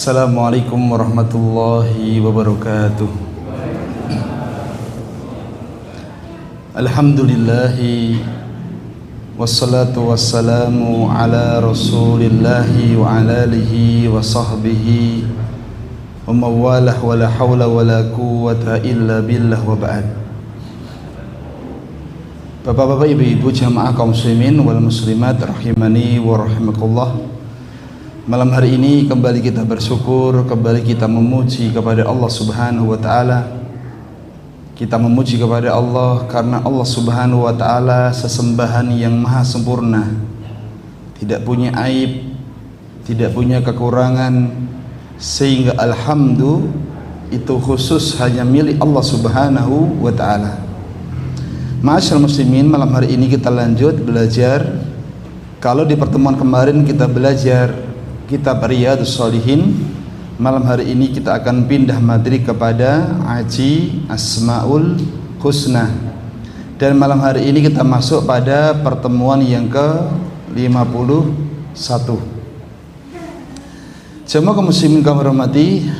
Assalamualaikum warahmatullahi wabarakatuh. Alhamdulillahi wassalatu wassalamu ala rasulillahi wa ala alihi wa sahbihi wa mawalah wa la hawla wa la quwwata illa billah wa ba'd. Bapak-bapak, ibu-ibu, jamaah kaum muslimin wal muslimat rahimani wa rahimakumullah. Malam hari ini kembali kita bersyukur, kembali kita memuji kepada Allah Subhanahu wa taala. Kita memuji kepada Allah karena Allah Subhanahu wa taala sesembahan yang maha sempurna, tidak punya aib, tidak punya kekurangan, sehingga alhamdulillah itu khusus hanya milik Allah Subhanahu wa taala. Ma'asyiral muslimin, malam hari ini kita lanjut belajar. Kalau di pertemuan kemarin kita belajar kitab Riyadhus Shalihin, malam hari ini kita akan pindah materi kepada Aji Asmaul Husna, dan malam hari ini kita masuk pada pertemuan yang ke-51. Jemaah kaum muslimin kami hormati,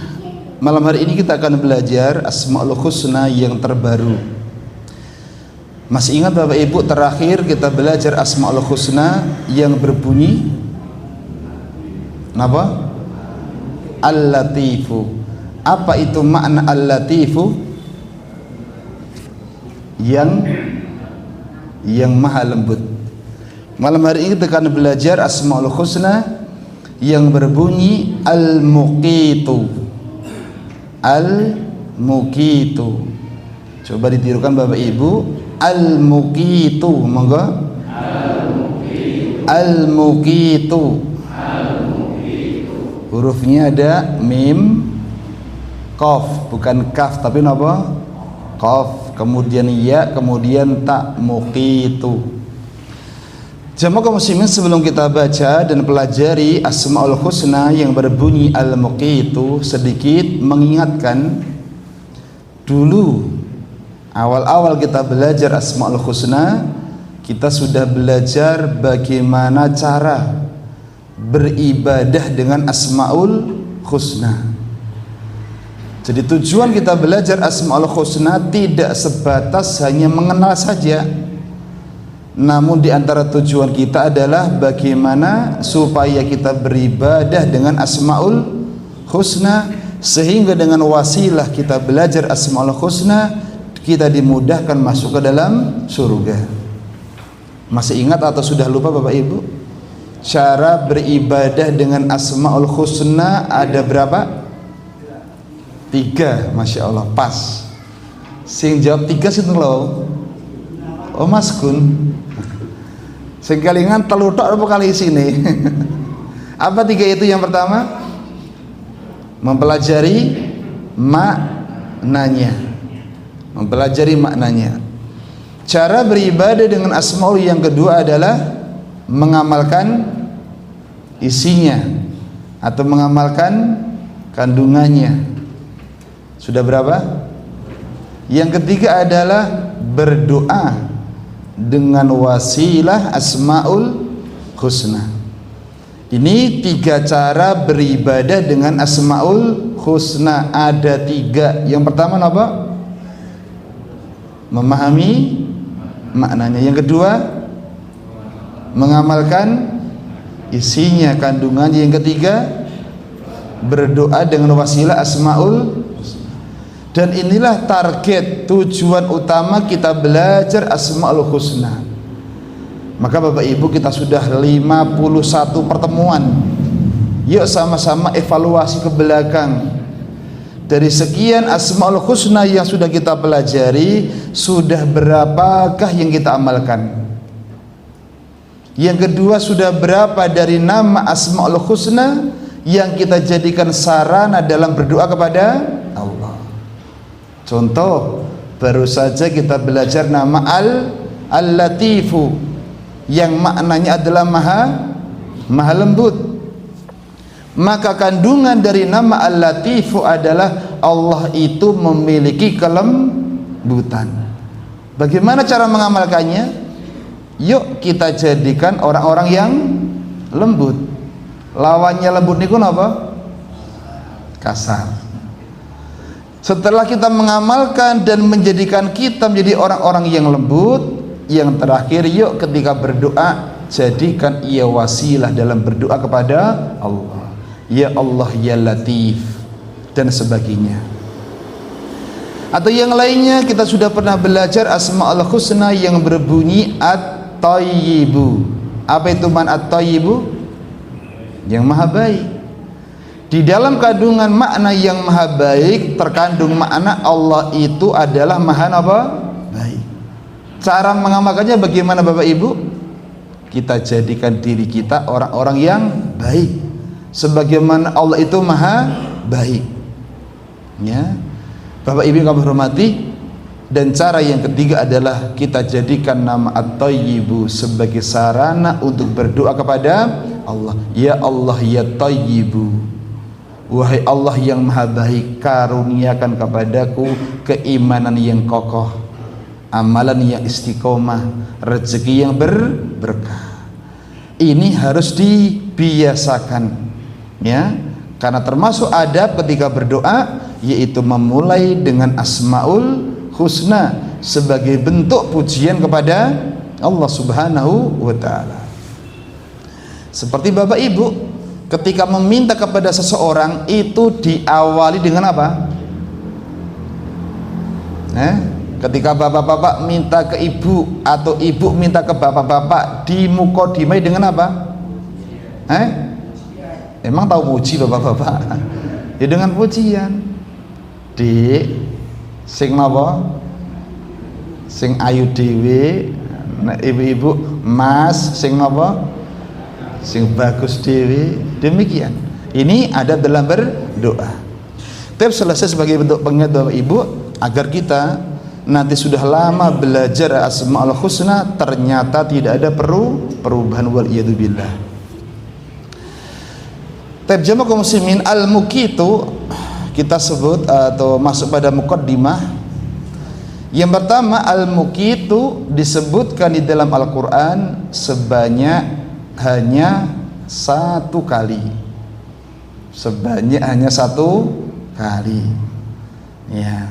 malam hari ini kita akan belajar Asmaul Husna yang terbaru. Masih ingat Bapak Ibu, terakhir kita belajar Asmaul Husna yang berbunyi apa? Al-Latifu. Apa itu makna Al-Latifu? Yang maha lembut. Malam hari ini kita akan belajar Asmaul Husna yang berbunyi Al-Muqitu. Al-Muqitu. Coba ditirukan Bapak Ibu. Al-Muqitu, monggo. Al-Muqitu. Hurufnya ada mim, qaf, bukan kaf tapi apa? Qaf, kemudian ya, kemudian ta, muqitu. Jemaah kaum muslimin, sebelum kita baca dan pelajari Asmaul Husna yang berbunyi al-muqitu, sedikit mengingatkan dulu awal-awal kita belajar Asmaul Husna, kita sudah belajar bagaimana cara beribadah dengan Asmaul Husna. Jadi tujuan kita belajar Asmaul Husna tidak sebatas hanya mengenal saja, namun di antara tujuan kita adalah bagaimana supaya kita beribadah dengan Asmaul Husna, sehingga dengan wasilah kita belajar Asmaul Husna kita dimudahkan masuk ke dalam surga. Masih ingat atau sudah lupa Bapak Ibu? Cara beribadah dengan Asmaul Husna ada berapa? 3, Masya Allah, pas. Sing jawab 3 sih loh. Oh Mas Kun, sing kalingan telutok apa kali sini? Apa 3 itu? Yang pertama, mempelajari maknanya. Mempelajari maknanya. Cara beribadah dengan Asmaul yang kedua adalah mengamalkan isinya atau mengamalkan kandungannya. Sudah berapa? Yang ketiga adalah berdoa dengan wasilah Asmaul Husna. Ini 3 cara beribadah dengan Asmaul Husna. Ada 3. Yang pertama apa? Memahami maknanya. Yang kedua, mengamalkan isinya, kandungannya. Yang ketiga, berdoa dengan wasilah Asmaul. Dan inilah target, tujuan utama kita belajar Asmaul Husna. Maka Bapak Ibu, kita sudah 51 pertemuan. Yuk sama-sama evaluasi ke belakang. Dari sekian Asmaul Husna yang sudah kita pelajari, sudah berapakah yang kita amalkan? Yang kedua, sudah berapa dari nama Asmaul Husna yang kita jadikan sarana dalam berdoa kepada Allah? Contoh, baru saja kita belajar nama Al-Latifu yang maknanya adalah maha lembut. Maka kandungan dari nama Al-Latifu adalah Allah itu memiliki kelembutan. Bagaimana cara mengamalkannya? Yuk kita jadikan orang-orang yang lembut. Lawannya lembut niku napa? kasar. Setelah kita mengamalkan dan menjadikan kita menjadi orang-orang yang lembut, yang terakhir yuk ketika berdoa jadikan ia wasilah dalam berdoa kepada Allah. Ya Allah ya Latif dan sebagainya. Atau yang lainnya kita sudah pernah belajar Asmaul Husna yang berbunyi At-Thayyibu. Apa itu man At-Thayyibu? Yang maha baik. Di dalam kandungan makna yang maha baik terkandung makna Allah itu adalah maha apa? Baik. Cara mengamalkannya bagaimana Bapak Ibu? Kita jadikan diri kita orang-orang yang baik sebagaimana Allah itu maha baik, ya Bapak Ibu yang kami hormati. Dan cara yang ketiga adalah kita jadikan nama At-Thayyibu sebagai sarana untuk berdoa kepada Allah. Ya Allah ya Thayyibu, wahai Allah yang maha baik, karuniakan kepadaku keimanan yang kokoh, amalan yang istiqomah, rezeki yang berkah. Ini harus dibiasakan, ya, karena termasuk adab ketika berdoa yaitu memulai dengan Asmaul Husna sebagai bentuk pujian kepada Allah Subhanahu wa Ta'ala. Seperti Bapak Ibu ketika meminta kepada seseorang itu diawali dengan apa? Ketika bapak-bapak minta ke ibu atau ibu minta ke bapak-bapak dimukadimai dengan apa? Emang tahu puji bapak-bapak? Ya dengan pujian. Dik, sing napa? Sing ayu dhewe. Ibu-ibu, Mas, sing napa? Sing bagus dhewe. Demikian. Ini ada dalam berdoa. Tapi selesai sebagai bentuk pengingat Bapak Ibu agar kita nanti sudah lama belajar Asmaul Husna ternyata tidak ada perubahan wal iyadu billah. Tapi jamaah kaum muslimin, al-muqitu kita sebut atau masuk pada muqaddimah. Yang pertama, al-muqitu disebutkan di dalam Al-Qur'an sebanyak hanya satu kali. Sebanyak hanya satu kali. Ya.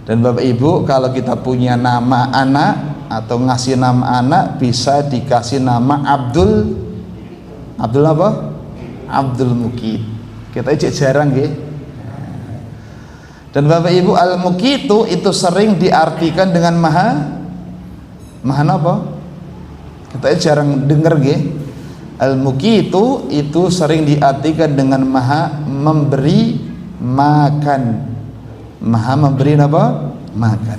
Dan Bapak Ibu kalau kita punya nama anak atau ngasih nama anak bisa dikasih nama Abdul apa? Abdul Muqit. Kita ijek jarang nggih. Dan Bapak Ibu al-Muqitu itu sering diartikan dengan maha apa? Kita jarang dengar nggih. Al-Muqitu itu sering diartikan dengan maha memberi makan. Maha memberi apa? Makan.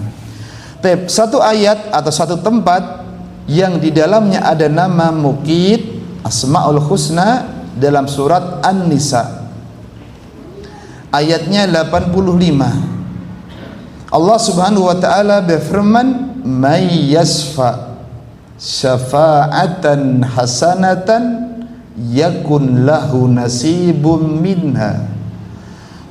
Satu ayat atau satu tempat yang di dalamnya ada nama Muqit, Asmaul Husna dalam surat An-Nisa. Ayatnya 85. Allah Subhanahu wa taala berfirman, "May yasfa syafa'atan hasanatan yakun lahu nasibun minha."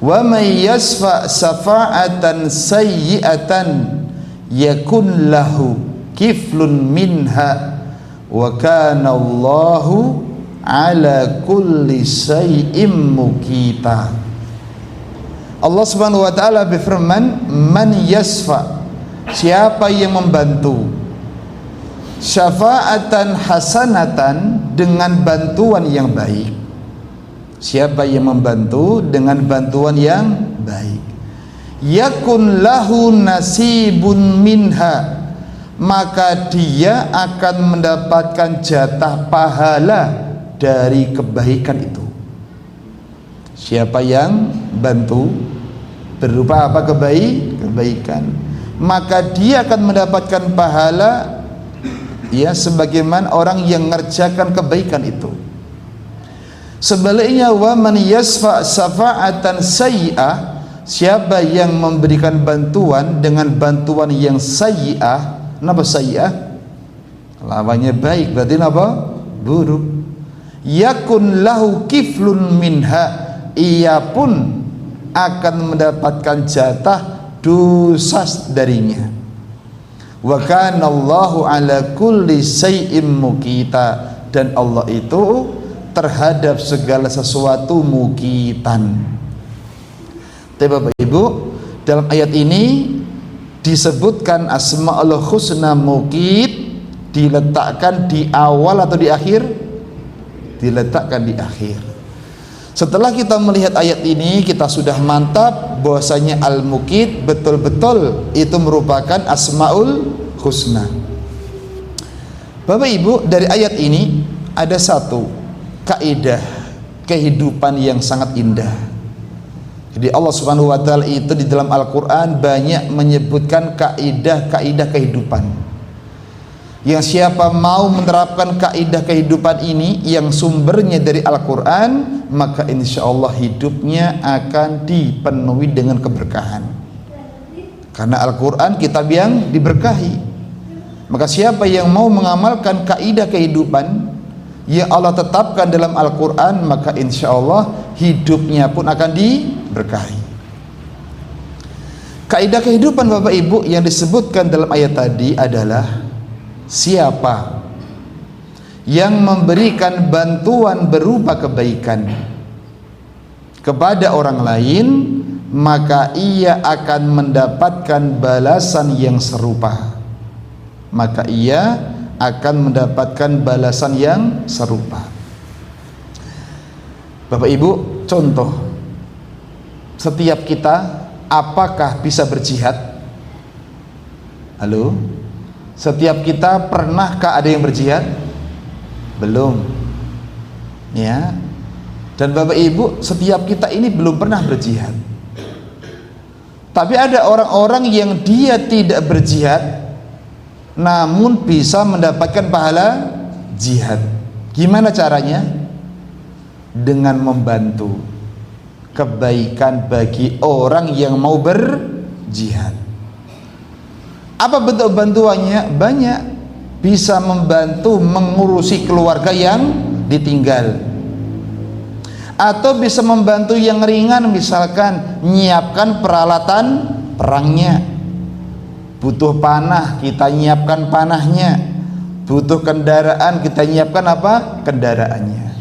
Wa may yasfa safa'atan sayyi'atan yakun lahu kiflun minha wa kana Allahu ala kulli syai'im muqita. Allah Subhanahu wa taala berfirman, man yasfa, siapa yang membantu, syafa'atan hasanatan, dengan bantuan yang baik. Siapa yang membantu dengan bantuan yang baik, yakun lahu nasibun minha, maka dia akan mendapatkan jatah pahala dari kebaikan itu. Siapa yang bantu berupa apa? Kebaikan, maka dia akan mendapatkan pahala, ya, sebagaimana orang yang mengerjakan kebaikan itu. Sebaliknya, wa man yasfa safa'atan sayyi'ah, siapa yang memberikan bantuan dengan bantuan yang sayyi'ah. Napa sayyi'ah? Lawannya baik, berarti napa? Buruk. Yakun lahu kiflun minha, ia pun akan mendapatkan jatah dosa darinya. Wa kana Allahu ala kulli syai'im muqita, dan Allah itu terhadap segala sesuatu muqitan, Tapi Bapak Ibu, dalam ayat ini disebutkan Asmaul Husna Muqit diletakkan di awal atau di akhir? Diletakkan di akhir. Setelah kita melihat ayat ini, kita sudah mantap bahwasanya Al-Muqit betul-betul itu merupakan Asmaul Husna. Bapak Ibu, dari ayat ini ada satu kaidah kehidupan yang sangat indah. Jadi Allah Subhanahu wa taala itu di dalam Al-Qur'an banyak menyebutkan kaidah-kaidah kehidupan. Yang siapa mau menerapkan kaidah kehidupan ini yang sumbernya dari Al-Qur'an, maka insya Allah hidupnya akan dipenuhi dengan keberkahan. Karena Al-Qur'an kitab yang diberkahi. Maka siapa yang mau mengamalkan kaidah kehidupan yang Allah tetapkan dalam Al-Quran, maka insya Allah hidupnya pun akan diberkahi. Kaidah kehidupan Bapak Ibu yang disebutkan dalam ayat tadi adalah siapa yang memberikan bantuan berupa kebaikan kepada orang lain, maka ia akan mendapatkan balasan yang serupa. Maka ia akan mendapatkan balasan yang serupa. Bapak Ibu, contoh, setiap kita apakah bisa berjihad? Halo? Setiap kita pernahkah ada yang berjihad? Belum. Ya. Dan Bapak Ibu, setiap kita ini belum pernah berjihad. Tapi ada orang-orang yang dia tidak berjihad namun bisa mendapatkan pahala jihad. Gimana caranya? Dengan membantu kebaikan bagi orang yang mau berjihad. Apa bentuk bantuannya? Banyak. Bisa membantu mengurusi keluarga yang ditinggal, atau bisa membantu yang ringan, misalkan menyiapkan peralatan perangnya. Butuh panah, kita nyiapkan panahnya. Butuh kendaraan, kita nyiapkan apa? Kendaraannya.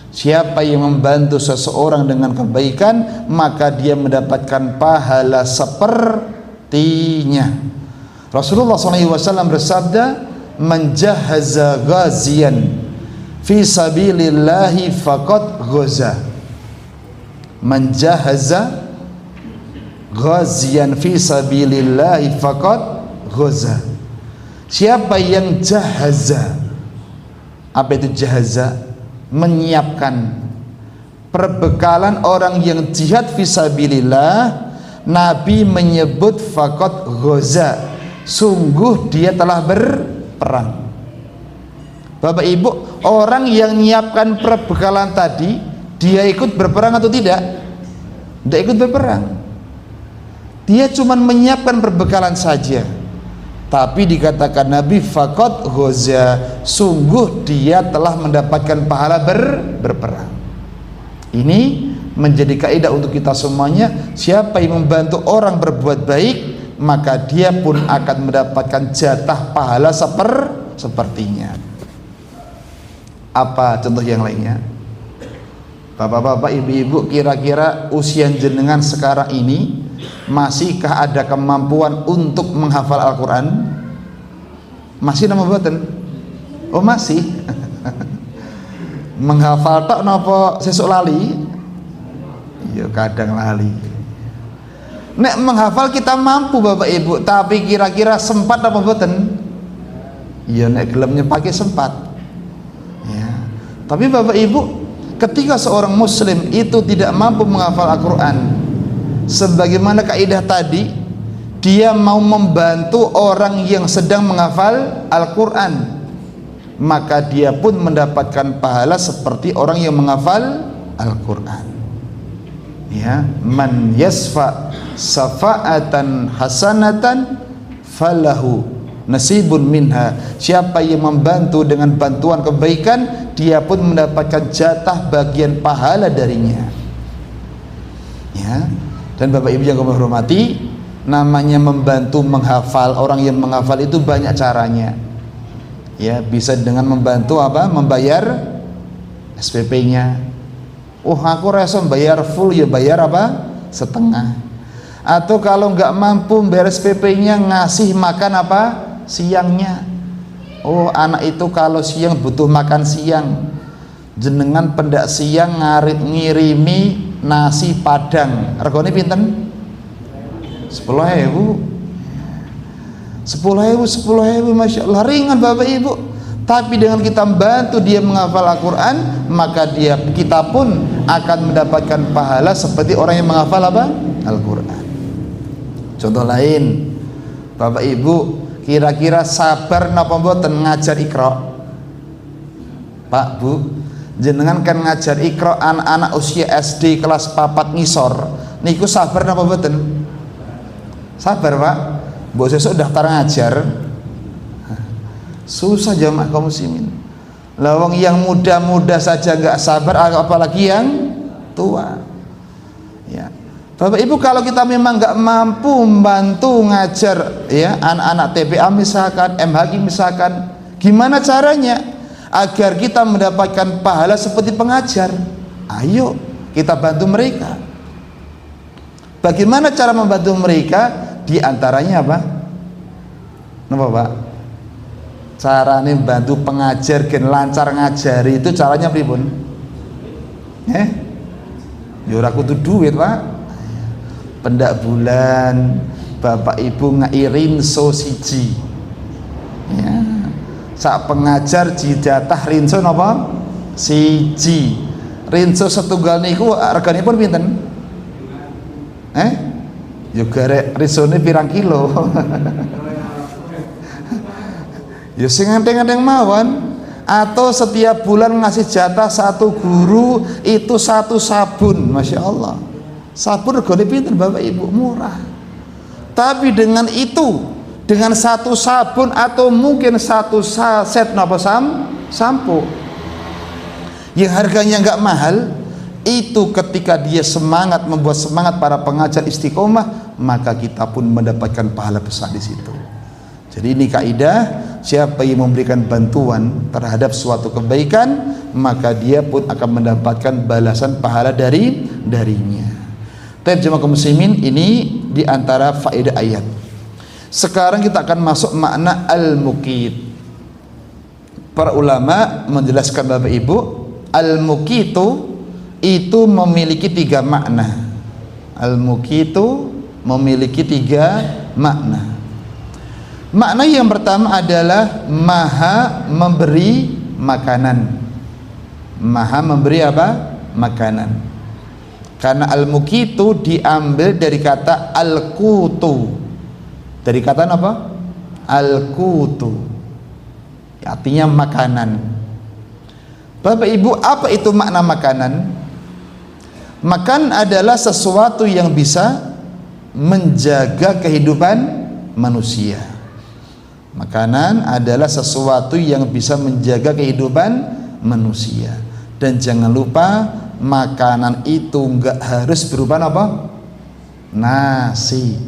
Siapa yang membantu seseorang dengan kebaikan, maka dia mendapatkan pahala sepertinya. Rasulullah SAW bersabda, "Man jahaza ghaziyan fi sabilillahi faqad ghaza." Man jahaza ghaziyan fi sabilillahi faqad ghaza. Siapa yang jahaza? Apa itu jahaza? Menyiapkan perbekalan orang yang jihad fi sabilillah. Nabi menyebut faqad ghaza, sungguh dia telah berperang. Bapak Ibu, orang yang menyiapkan perbekalan tadi, dia ikut berperang atau tidak? Tidak ikut berperang. Dia cuma menyiapkan perbekalan saja. Tapi dikatakan Nabi faqad ghaza, sungguh dia telah mendapatkan pahala berperang. Ini menjadi kaidah untuk kita semuanya. Siapa yang membantu orang berbuat baik, maka dia pun akan mendapatkan jatah pahala sepertinya. Apa contoh yang lainnya? Bapak-bapak, ibu-ibu, kira-kira usia jenengan sekarang ini masihkah ada kemampuan untuk menghafal Al-Quran? Masih nama buatan? Oh masih. Menghafal tak napa sesuk lali? Ya kadang lali. Nek menghafal kita mampu Bapak Ibu, tapi kira-kira sempat apa buatan? Ya nek gelamnya pakai sempat. Ya. Tapi Bapak Ibu, ketika seorang muslim itu tidak mampu menghafal Al-Quran, sebagaimana kaidah tadi, dia mau membantu orang yang sedang menghafal Al-Quran, maka dia pun mendapatkan pahala seperti orang yang menghafal Al-Quran. Ya, man yasfa safa'atan hasanatan falahu nasibun minha. Siapa yang membantu dengan bantuan kebaikan, dia pun mendapatkan jatah bagian pahala darinya. Ya. Dan Bapak Ibu yang kami hormati, namanya membantu menghafal, orang yang menghafal itu banyak caranya. Ya, bisa dengan membantu apa? Membayar SPP-nya. Oh, aku rasa bayar full, ya bayar apa? setengah. Atau kalau nggak mampu beres PP-nya, ngasih makan apa siangnya. Oh, anak itu kalau siang butuh makan siang, jenengan pendak siang ngirimi nasi padang, regane pinten? 10.000, Masya Allah, ringan Bapak Ibu. Tapi dengan kita membantu dia menghafal Al-Quran, maka kita pun akan mendapatkan pahala seperti orang yang menghafal apa? Al-Quran. Contoh lain, Bapak Ibu, kira-kira sabar napa mboten ngajar Iqra? Pak Bu, jenengan kan ngajar Iqra anak-anak usia SD kelas 4 ngisor, niku sabar napa mboten? Sabar Pak. Mbok sesuk daftar ngajar, susah jamaah kaum muslimin. Lawang yang muda-muda saja nggak sabar, apalagi yang tua. Ya, Bapak Ibu, kalau kita memang nggak mampu membantu ngajar ya anak-anak TPA misalkan, MHQ misalkan, gimana caranya agar kita mendapatkan pahala seperti pengajar? Ayo kita bantu mereka. Bagaimana cara membantu mereka? Di antaranya apa? Napa Pak? Caranya bantu pengajar gen lancar ngajari itu caranya pripun? Ya ora kudu duit Pak. Pendak bulan Bapak Ibu ngairin so siji. Ya. Sak pengajar jatah rinso napa? Siji. Rinso setunggal niku reganipun pinten? Yo garek risone pirang kilo. Ya sing enteng-enteng mawon. Atau setiap bulan ngasih jatah satu guru itu satu sabun, Masya Allah. Sabun regane pinten Bapak Ibu? Murah. Tapi dengan itu, dengan satu sabun atau mungkin satu set napa sampo yang harganya nggak mahal, itu ketika dia semangat, membuat semangat para pengajar istiqomah, maka kita pun mendapatkan pahala besar di situ. Jadi ini kaidah, siapa yang memberikan bantuan terhadap suatu kebaikan, maka dia pun akan mendapatkan balasan pahala darinya. Tapi jemaah kaum muslimin, ini diantara faedah ayat. Sekarang kita akan masuk makna al-muqit. Para ulama menjelaskan Bapak Ibu, al-muqitu itu memiliki 3 makna. Al-muqitu memiliki 3 makna. Makna yang pertama adalah maha memberi makanan. Maha memberi apa? Makanan. Karena al-muqitu diambil dari kata al-qutu. Dari kata apa? Al-qutu. Artinya makanan. Bapak Ibu, apa itu makna makanan? Makan adalah sesuatu yang bisa menjaga kehidupan manusia. Makanan adalah sesuatu yang bisa menjaga kehidupan manusia. Dan jangan lupa, makanan itu enggak harus berupa apa? Nasi.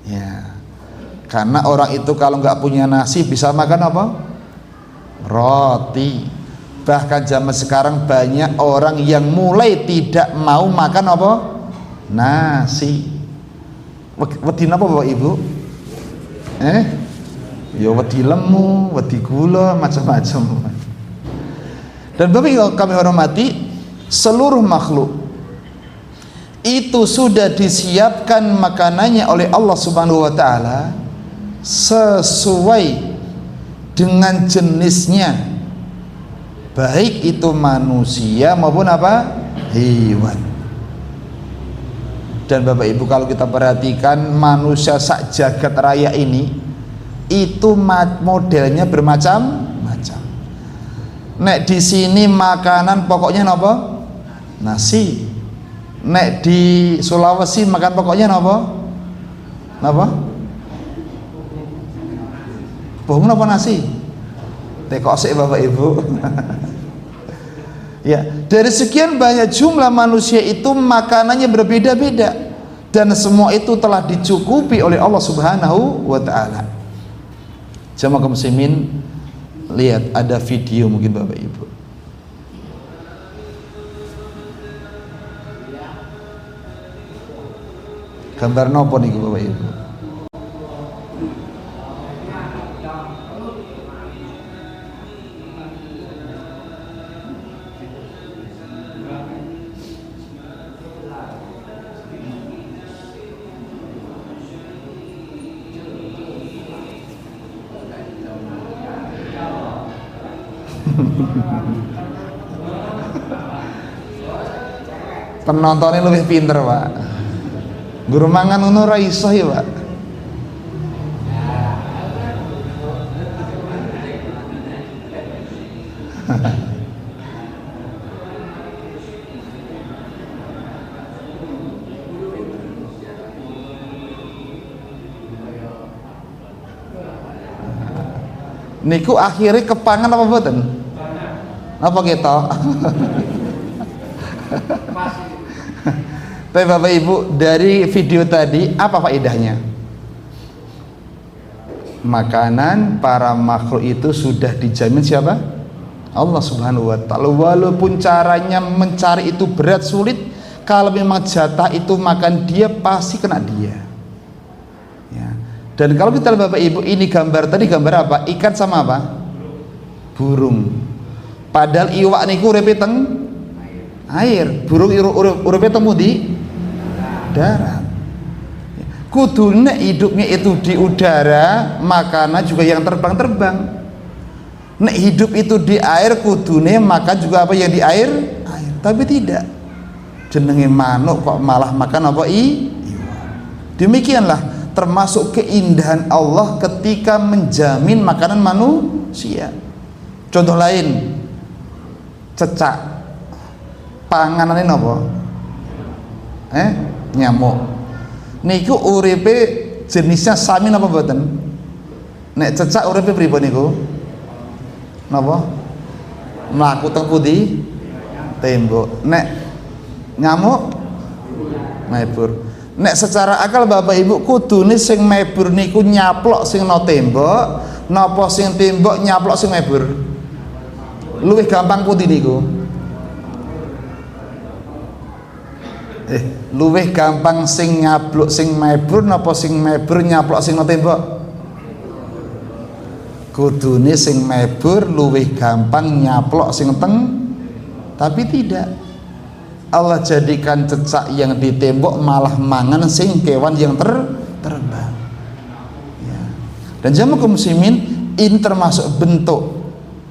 Ya. Karena orang itu kalau enggak punya nasi bisa makan apa? Roti. Bahkan zaman sekarang banyak orang yang mulai tidak mau makan apa? Nasi. Wedi napa Bapak Ibu? Ya wedi lemu, wedi gula, macam-macam. Dan Bapak Ibu kami hormati, seluruh makhluk itu sudah disiapkan makanannya oleh Allah Subhanahu wa taala sesuai dengan jenisnya. Baik itu manusia maupun apa? Hewan. Dan Bapak Ibu kalau kita perhatikan, manusia sak jagat raya ini itu modelnya bermacam-macam. Nek di sini makanan pokoknya napa? Nasi. Nek di Sulawesi makan pokoknya napa? Napa? Bohong napa nasi? Tekok sik Bapak Ibu. Ya, dari sekian banyak jumlah manusia itu makanannya berbeda-beda dan semua itu telah dicukupi oleh Allah Subhanahu wa taala. Jamaah kaum muslimin, lihat ada video mungkin Bapak Ibu. Gambar nopo niku Bapak Ibu? Penontonnya lebih pinter Pak. Guru mangan ngono ra iso ya Pak. Niku akhirnya kepangan apa mboten? Apa kita? Tapi Bapak Ibu, dari video tadi apa faedahnya? Makanan para makhluk itu sudah dijamin siapa? Allah Subhanahu wa Ta'ala. Walaupun caranya mencari itu berat sulit, kalau memang jatah itu makan dia, pasti kena dia ya. Dan kalau kita lihat Bapak Ibu, ini gambar tadi gambar apa? Ikan sama apa? Burung. Padahal iwak niku uripe teng air, burung uripe temu di darat. Kudune hidupnya itu di udara, makanan juga yang terbang-terbang. Nek hidup itu di air, kudune makan juga apa yang di air? Air. Tapi tidak. Jenenge manuk kok malah makan apa iwak. Demikianlah termasuk keindahan Allah ketika menjamin makanan manusia. Contoh lain, cecak. Panganane napa? Nyamuk. Niku uripe jenisnya sami napa mboten? Nek cecak uripe pripun niku? Napa? Mlaku teng pundi? Tembok. Nek nyamuk mebur. Nek secara akal Bapak Ibu, kudune sing mebur niku nyaplok sing no tembok, napa sing tembok nyaplok sing mebur? Luwih gampang pundi niku? Luwih gampang sing nyaplok sing mebur napa sing mebur nyaplok sing no tembok? Kudune sing mebur luwih gampang nyaplok sing teng, tapi tidak. Allah jadikan cecak yang di tembok malah mangan sing kewan yang terbang ya. Dan jamaah kaum muslimin, ini termasuk bentuk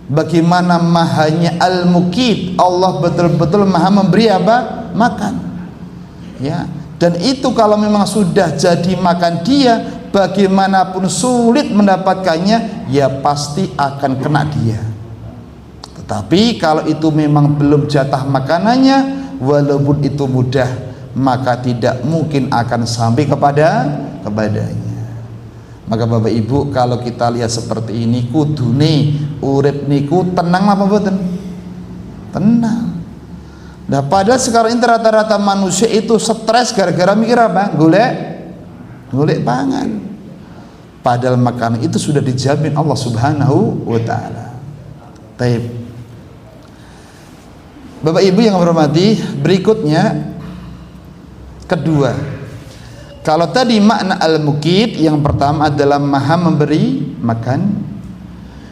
bagaimana mahanya Al-Muqit. Allah betul-betul maha memberi apa? Makan ya. Dan itu kalau memang sudah jadi makan dia, bagaimanapun sulit mendapatkannya, ya pasti akan kena dia. Tetapi kalau itu memang belum jatah makanannya, walaupun itu mudah, maka tidak mungkin akan sampai kepadanya. Maka Bapak Ibu, kalau kita lihat seperti ini, kudune urip niku tenang apa mboten? Tenang. Nah, padahal sekarang ini rata-rata manusia itu stres gara-gara mikir apa? Golek pangan. Padahal makanan itu sudah dijamin Allah Subhanahu wa Ta'ala. Taib. Bapak Ibu yang hormati, berikutnya kedua, kalau tadi makna Al-Muqit yang pertama adalah maha memberi makan,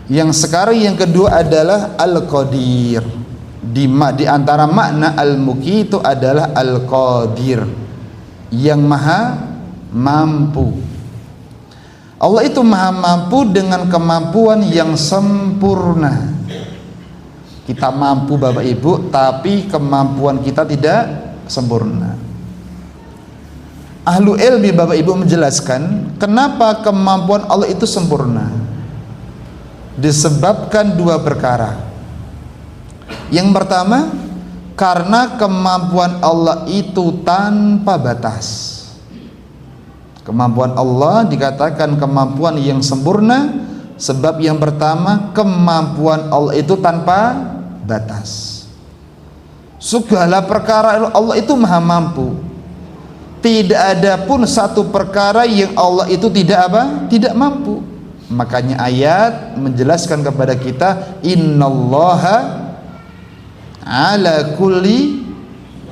yang sekarang yang kedua adalah Al-Qadir. Di antara makna Al-Muqit itu adalah Al-Qadir, yang maha mampu. Allah itu maha mampu dengan kemampuan yang sempurna. Kita mampu Bapak Ibu, tapi kemampuan kita tidak sempurna. Ahlu ilmi Bapak Ibu menjelaskan kenapa kemampuan Allah itu sempurna. Disebabkan dua perkara. Yang pertama, karena kemampuan Allah itu tanpa batas. Kemampuan Allah dikatakan kemampuan yang sempurna, sebab yang pertama, kemampuan Allah itu tanpa batas. Segala perkara Allah itu maha mampu. Tidak ada pun satu perkara yang Allah itu tidak apa? Tidak mampu. Makanya ayat menjelaskan kepada kita, innallaha ala kulli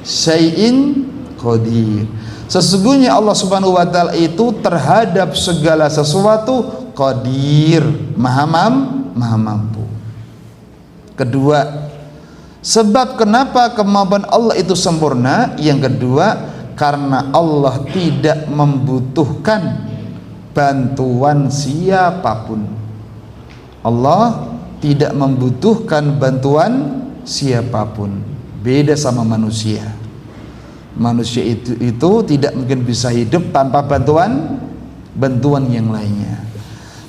syai'in qadir. Sesungguhnya Allah Subhanahu wa taala itu terhadap segala sesuatu qadir, maha mampu. Kedua, sebab kenapa kemampuan Allah itu sempurna? Yang kedua, karena Allah tidak membutuhkan bantuan siapapun. Allah tidak membutuhkan bantuan siapapun. Beda sama manusia. Manusia itu tidak mungkin bisa hidup tanpa bantuan yang lainnya.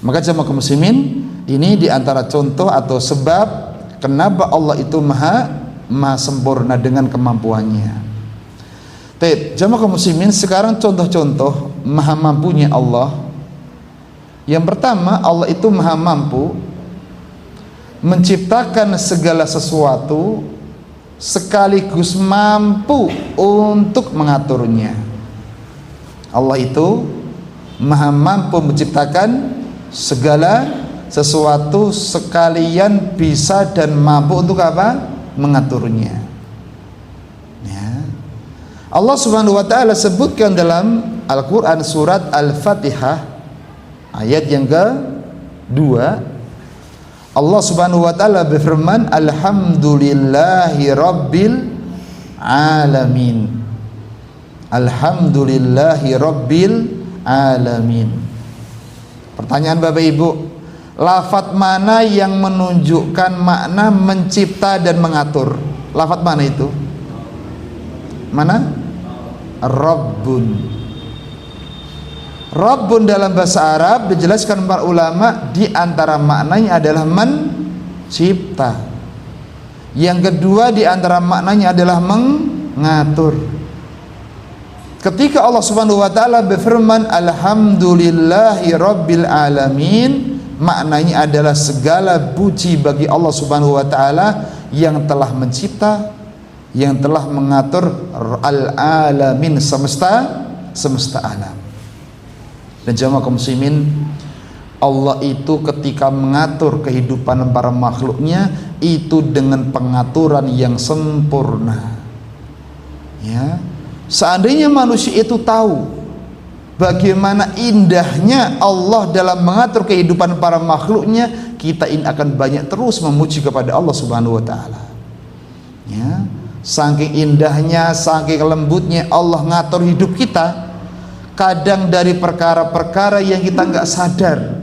Maka jemaah kaum muslimin, ini diantara contoh atau sebab kenapa Allah itu maha sempurna dengan kemampuannya. Baik, jemaah kaum muslimin, sekarang contoh-contoh maha mampunya Allah. Yang pertama, Allah itu maha mampu menciptakan segala sesuatu sekaligus mampu untuk mengaturnya. Allah itu maha mampu menciptakan segala sesuatu sekalian bisa dan mampu untuk apa? Mengaturnya. Ya. Allah Subhanahu wa taala sebutkan dalam Al-Qur'an surat Al-Fatihah ayat yang ke-2, Allah Subhanahu wa taala berfirman, alhamdulillahi rabbil alamin. Alhamdulillahi rabbil alamin. Pertanyaan Bapak Ibu, lafaz mana yang menunjukkan makna mencipta dan mengatur? Lafaz mana itu? Mana? Rabbun. Rabbun dalam bahasa Arab dijelaskan para ulama, di antara maknanya adalah mencipta. Yang kedua, di antara maknanya adalah mengatur. Ketika Allah Subhanahu wa taala berfirman alhamdulillahi rabbil alamin, maknanya adalah segala puji bagi Allah Subhanahu wa taala yang telah mencipta, yang telah mengatur al-alamin, semesta alam. Dan jemaah kaum muslimin, Allah itu ketika mengatur kehidupan para makhluknya itu dengan pengaturan yang sempurna. Ya, seandainya manusia itu tahu bagaimana indahnya Allah dalam mengatur kehidupan para makhluknya, kita ini akan banyak terus memuji kepada Allah Subhanahu wa taala. Ya, saking indahnya, saking lembutnya Allah ngatur hidup kita. Kadang dari perkara-perkara yang kita nggak sadar,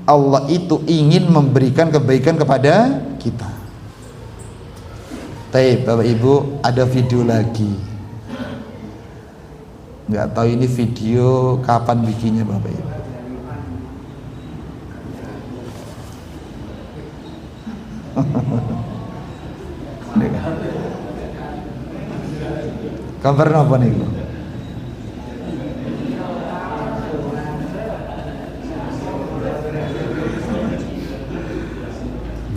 Allah itu ingin memberikan kebaikan kepada kita. Baik, Bapak Ibu, ada video lagi. Nggak tahu ini video kapan bikinnya Bapak Ibu. Kabar apa nih?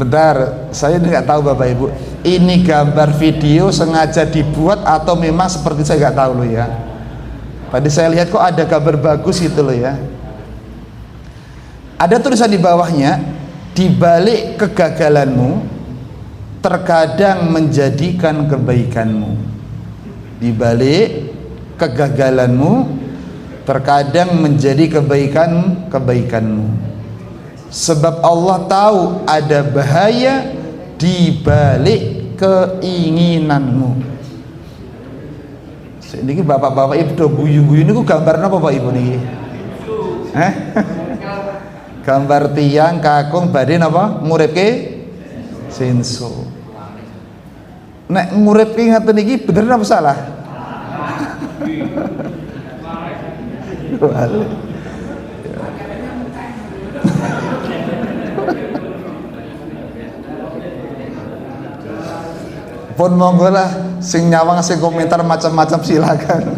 Bentar, saya nggak tahu Bapak Ibu, ini gambar video sengaja dibuat atau memang seperti, saya nggak tahu loh ya. Tadi saya lihat kok ada gambar bagus gitu loh ya. Ada tulisan di bawahnya, di balik kegagalanmu terkadang menjadikan kebaikanmu. Di balik kegagalanmu terkadang menjadi kebaikanmu. Sebab Allah tahu ada bahaya di balik keinginanmu. Ini bapak-bapak ibu do guyu-guyu ini gambar apa Bapak Ibu niki? Gambar tiang kakung badhe napa nguripke senso. Nek nguripke ngaten iki bener apa salah? Pun monggo lah, sing nyawang sing komentar macam-macam silakan.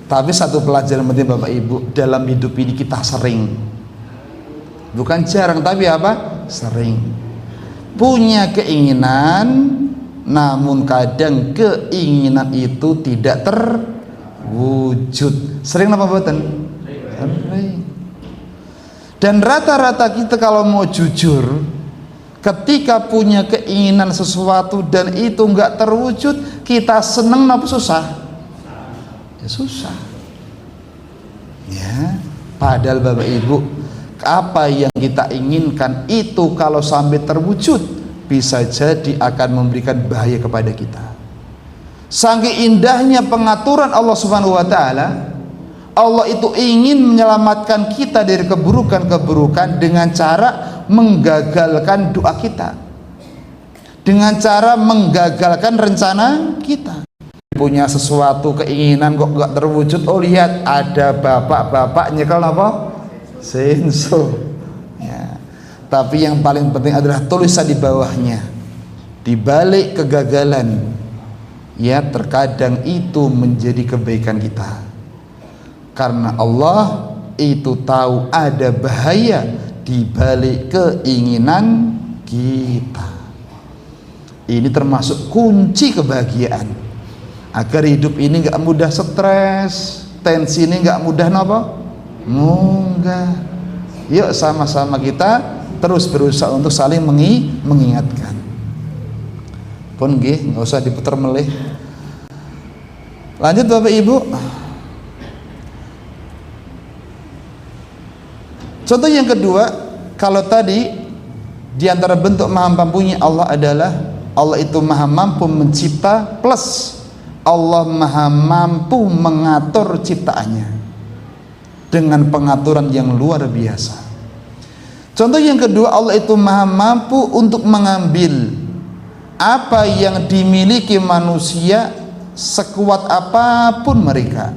Tapi satu pelajaran penting Bapak Ibu, dalam hidup ini kita sering, bukan jarang tapi apa? Sering punya keinginan, namun kadang keinginan itu tidak terwujud. Sering apa mboten? Sering. Dan rata-rata kita kalau mau jujur, ketika punya keinginan sesuatu dan itu enggak terwujud, kita seneng apa susah? Ya susah. Ya, padahal Bapak Ibu, apa yang kita inginkan itu kalau sampai terwujud bisa jadi akan memberikan bahaya kepada kita. Saking indahnya pengaturan Allah Subhanahu wa taala, Allah itu ingin menyelamatkan kita dari keburukan-keburukan dengan cara menggagalkan doa kita, dengan cara menggagalkan rencana kita. Punya sesuatu keinginan kok gak terwujud, oh lihat ada bapak-bapak nyekel apa? Senso. Ya. Tapi yang paling penting adalah tulisan di bawahnya, di balik kegagalan, ya terkadang itu menjadi kebaikan kita, karena Allah itu tahu ada bahaya di balik keinginan kita. Ini termasuk kunci kebahagiaan, agar hidup ini nggak mudah stres, tensi ini nggak mudah munggah. Yuk sama-sama kita terus berusaha untuk saling mengingatkan. Pun nggih, nggak usah diputar melih. Lanjut Bapak Ibu. Contoh yang kedua, kalau tadi di antara bentuk maha mampunya Allah adalah Allah itu maha mampu mencipta plus Allah maha mampu mengatur ciptaannya dengan pengaturan yang luar biasa. Contoh yang kedua, Allah itu maha mampu untuk mengambil apa yang dimiliki manusia sekuat apapun mereka.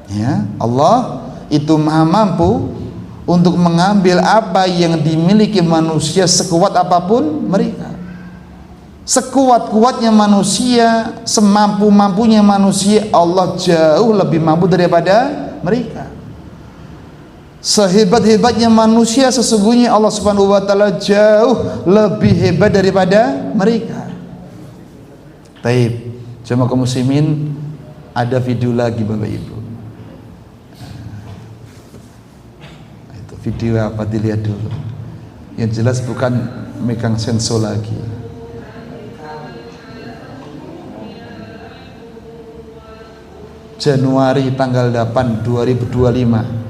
Ya, Allah itu maha mampu untuk mengambil apa yang dimiliki manusia sekuat apapun mereka. Sekuat-kuatnya manusia, semampu-mampunya manusia, Allah jauh lebih mampu daripada mereka. Sehebat-hebatnya manusia, sesungguhnya Allah Subhanahu wa taala jauh lebih hebat daripada mereka. Taib, jemaah kaum muslimin, ada video lagi Bapak Ibu. Itu video apa, dilihat dulu. Yang jelas bukan megang sensor lagi. Januari tanggal 8 2025.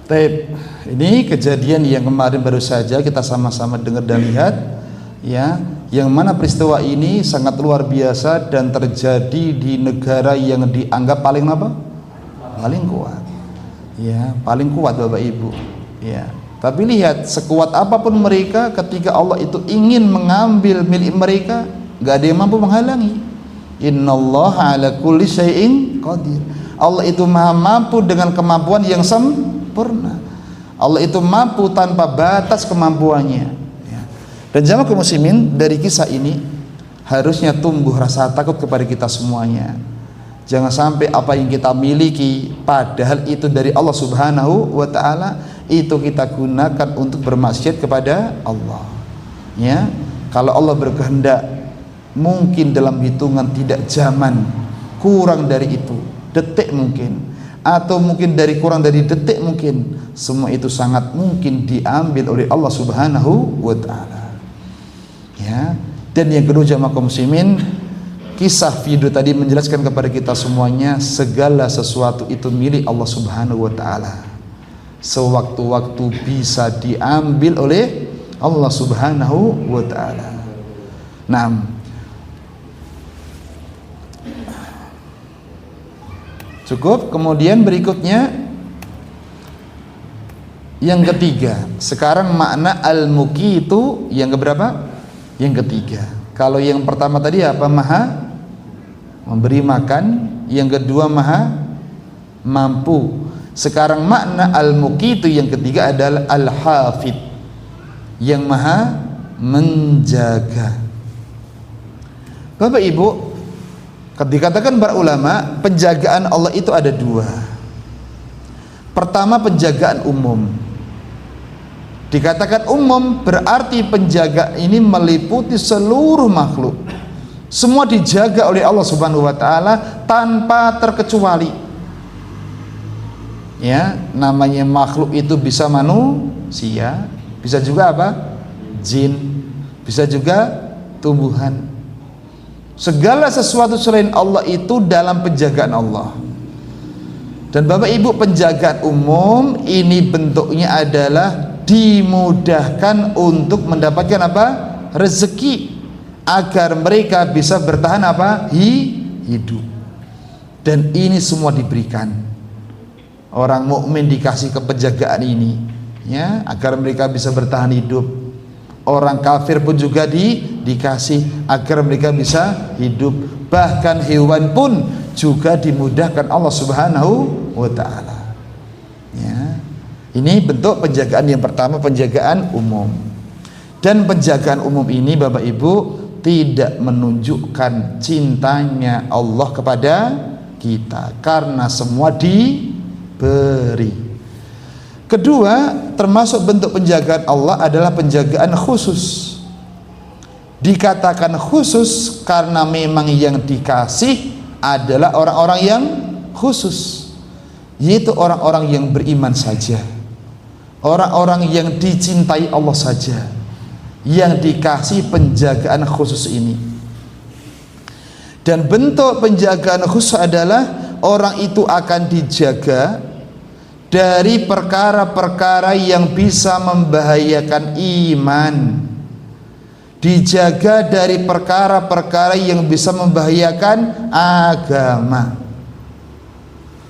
Taib, ini kejadian yang kemarin baru saja kita sama-sama dengar dan lihat, ya, yang mana peristiwa ini sangat luar biasa dan terjadi di negara yang dianggap paling apa? Paling kuat, ya, paling kuat Bapak Ibu, ya. Tapi lihat, sekuat apapun mereka, ketika Allah itu ingin mengambil milik mereka, nggak ada yang mampu menghalangi. Innallaha ala kulli syai'in qadir. Allah itu maha mampu dengan kemampuan yang sempurna. Allah itu mampu tanpa batas kemampuannya, ya. Dan jamaah kaum muslimin, dari kisah ini harusnya tumbuh rasa takut kepada kita semuanya. Jangan sampai apa yang kita miliki padahal itu dari Allah Subhanahu wa taala itu kita gunakan untuk bermaksiat kepada Allah, ya. Kalau Allah berkehendak, mungkin dalam hitungan tidak zaman, kurang dari itu, detik mungkin, atau mungkin kurang dari detik mungkin, semua itu sangat mungkin diambil oleh Allah Subhanahu wa taala, ya. Dan yang kedua jamaah kaum muslimin, kisah video tadi menjelaskan kepada kita semuanya, segala sesuatu itu milik Allah Subhanahu wa taala, sewaktu-waktu bisa diambil oleh Allah Subhanahu wa taala. Nah, cukup. Kemudian berikutnya yang ketiga. Sekarang makna al-muqi itu yang keberapa? Yang ketiga. Kalau yang pertama tadi apa? Maha memberi makan. Yang kedua maha mampu. Sekarang makna al-muqitu yang ketiga adalah al-hafid, yang maha menjaga. Bapak Ibu, dikatakan para ulama, penjagaan Allah itu ada dua. Pertama, penjagaan umum. Dikatakan umum berarti penjaga ini meliputi seluruh makhluk. Semua dijaga oleh Allah Subhanahu wa taala tanpa terkecuali. Ya, namanya makhluk itu bisa manusia, bisa juga apa? Jin, bisa juga tumbuhan. Segala sesuatu selain Allah itu dalam penjagaan Allah. Dan Bapak Ibu, penjagaan umum ini bentuknya adalah dimudahkan untuk mendapatkan apa? Rezeki, agar mereka bisa bertahan apa? Hidup. Dan ini semua diberikan. Orang mukmin dikasih kepenjagaan ini, ya, agar mereka bisa bertahan hidup. Orang kafir pun juga dikasih agar mereka bisa hidup. Bahkan hewan pun juga dimudahkan Allah Subhanahu wa taala. Ya. Ini bentuk penjagaan yang pertama, penjagaan umum. Dan penjagaan umum ini Bapak Ibu tidak menunjukkan cintanya Allah kepada kita, karena semua diberi. Kedua, termasuk bentuk penjagaan Allah adalah penjagaan khusus. Dikatakan khusus karena memang yang dikasih adalah orang-orang yang khusus, yaitu orang-orang yang beriman saja, orang-orang yang dicintai Allah saja yang dikasih penjagaan khusus ini. Dan bentuk penjagaan khusus adalah orang itu akan dijaga dari perkara-perkara yang bisa membahayakan iman, dijaga dari perkara-perkara yang bisa membahayakan agama.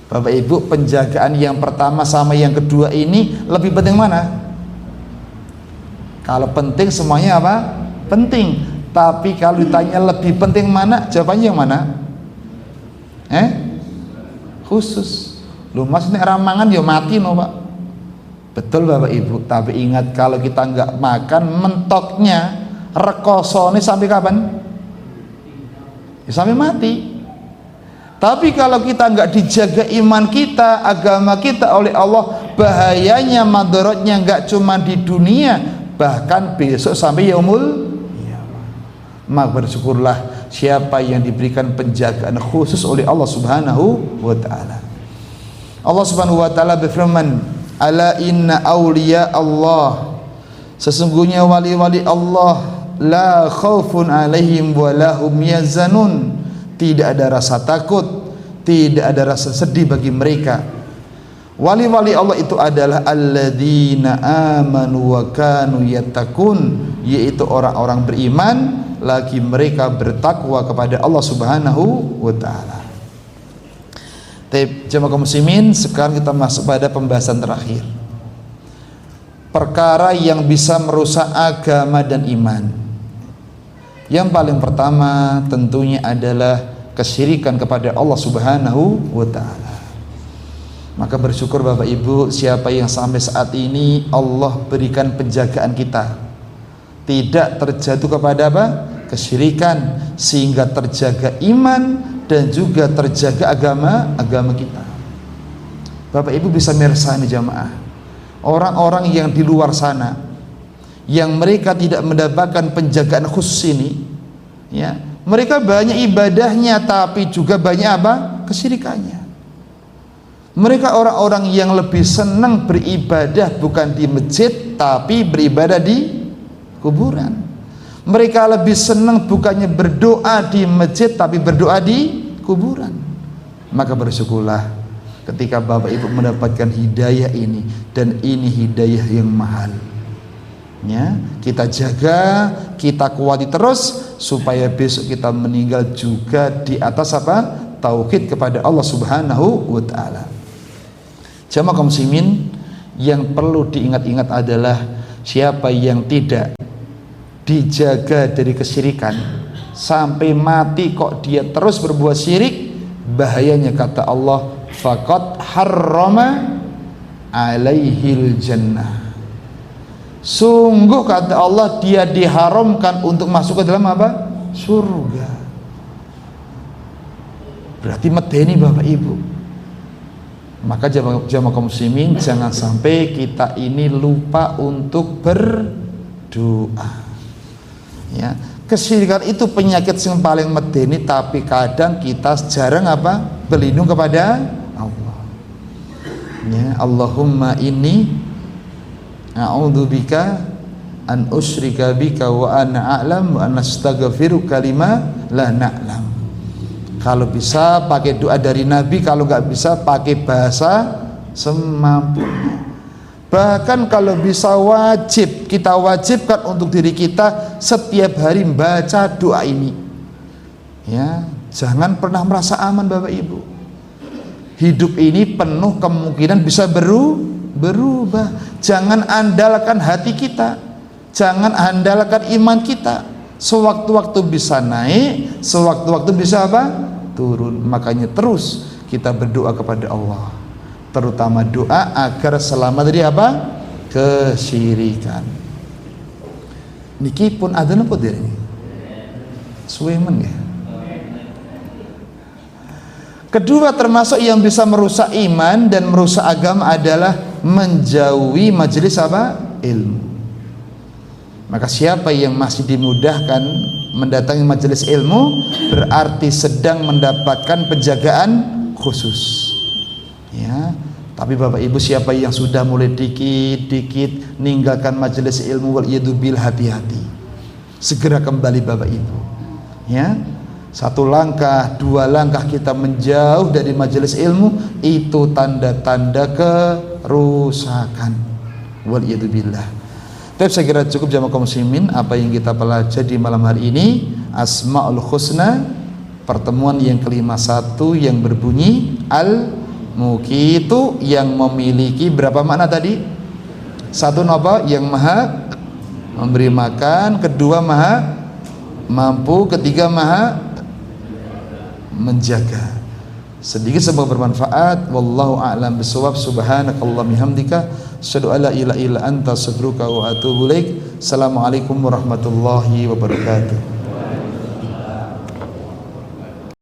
Bapak Ibu, penjagaan yang pertama sama yang kedua ini lebih penting mana? Kalau penting semuanya apa? Penting. Tapi kalau ditanya lebih penting mana, jawabannya yang mana? Khusus. Lu mas ini ramangan ya mati no Pak. Betul Bapak Ibu. Tapi ingat, kalau kita nggak makan, mentoknya rekosone sampai kapan? Ya, sampai mati. Tapi kalau kita nggak dijaga iman kita, agama kita oleh Allah, bahayanya, madorotnya nggak cuma di dunia, bahkan besok sampai yaumul. Maka bersyukurlah siapa yang diberikan penjagaan khusus oleh Allah Subhanahu wa taala. Allah Subhanahu wa taala berfirman, "Ala inna awliya Allah." Sesungguhnya wali-wali Allah la khaufun alaihim wa lahum yazanun. Tidak ada rasa takut, tidak ada rasa sedih bagi mereka. Wali-wali Allah itu adalah alladzina amanu wa kanu yattaqun, yaitu orang-orang beriman lagi mereka bertakwa kepada Allah Subhanahu wa taala. Jemaah kaum muslimin, sekarang kita masuk pada pembahasan terakhir. Perkara yang bisa merusak agama dan iman. Yang paling pertama tentunya adalah kesyirikan kepada Allah Subhanahu wa taala. Maka bersyukur Bapak Ibu, siapa yang sampai saat ini Allah berikan penjagaan kita, tidak terjatuh kepada apa? Kesyirikan, sehingga terjaga iman dan juga terjaga agama kita. Bapak Ibu bisa mirsani jamaah, orang-orang yang di luar sana yang mereka tidak mendapatkan penjagaan khusus ini, ya, mereka banyak ibadahnya tapi juga banyak apa? Kesyirikannya. Mereka orang-orang yang lebih senang beribadah bukan di masjid tapi beribadah di kuburan. Mereka lebih senang bukannya berdoa di masjid tapi berdoa di kuburan. Maka bersyukurlah ketika Bapak Ibu mendapatkan hidayah ini, dan ini hidayah yang mahal. Ya, kita jaga, kita kuati terus supaya besok kita meninggal juga di atas apa? Tauhid kepada Allah Subhanahu wa taala. Jamaah kaum muslimin, yang perlu diingat-ingat adalah siapa yang tidak dijaga dari kesyirikan sampai mati kok dia terus berbuat syirik, bahayanya kata Allah faqad harrama alaihil jannah. Sungguh kata Allah, dia diharamkan untuk masuk ke dalam apa? Surga. Berarti medeni Bapak Ibu. Maka jamaah kaum muslimin, jangan sampai kita ini lupa untuk berdoa. Ya, kesyirikan itu penyakit yang paling medeni, tapi kadang kita jarang apa? Berlindung kepada Allah. Ya, Allahumma inni a'udzubika an usyrika bika wa ana a'lam wa an astaghfiruka lima la na'lam. Kalau bisa pakai doa dari Nabi, kalau nggak bisa pakai bahasa semampunya. Bahkan kalau bisa wajib, kita wajibkan untuk diri kita setiap hari membaca doa ini. Ya, jangan pernah merasa aman Bapak Ibu. Hidup ini penuh kemungkinan bisa berubah. Jangan andalkan hati kita, jangan andalkan iman kita. Sewaktu-waktu bisa naik, sewaktu-waktu bisa apa? Turun. Makanya terus kita berdoa kepada Allah, terutama doa agar selamat dari apa? Kesyirikan. Niki pun ada napa diri ini? Suwemen ya. Kedua, termasuk yang bisa merusak iman dan merusak agama adalah menjauhi majelis apa? Ilmu. Maka siapa yang masih dimudahkan mendatangi majelis ilmu, berarti sedang mendapatkan penjagaan khusus. Ya, tapi Bapak Ibu, siapa yang sudah mulai dikit-dikit meninggalkan majelis ilmu, wal yadubil, hati-hati. Segera kembali Bapak Ibu. Ya, satu langkah, dua langkah kita menjauh dari majelis ilmu, itu tanda-tanda kerusakan. Wal yadubillah. Tapi saya kira cukup jamaah kaum muslimin apa yang kita pelajari di malam hari ini. Asmaul Husna, pertemuan yang ke-51 yang berbunyi Al-Muqitu, yang memiliki berapa makna tadi? Satu, napa? Yang maha memberi makan, kedua maha mampu, ketiga maha menjaga. Sedikit semoga bermanfaat. Wallahu a'lam bishawab. Subhanakallahumma bihamdika asyhadu an la ilaha illa anta astaghfiruka wa atubu ilaik. Assalamualaikum warahmatullahi wabarakatuh.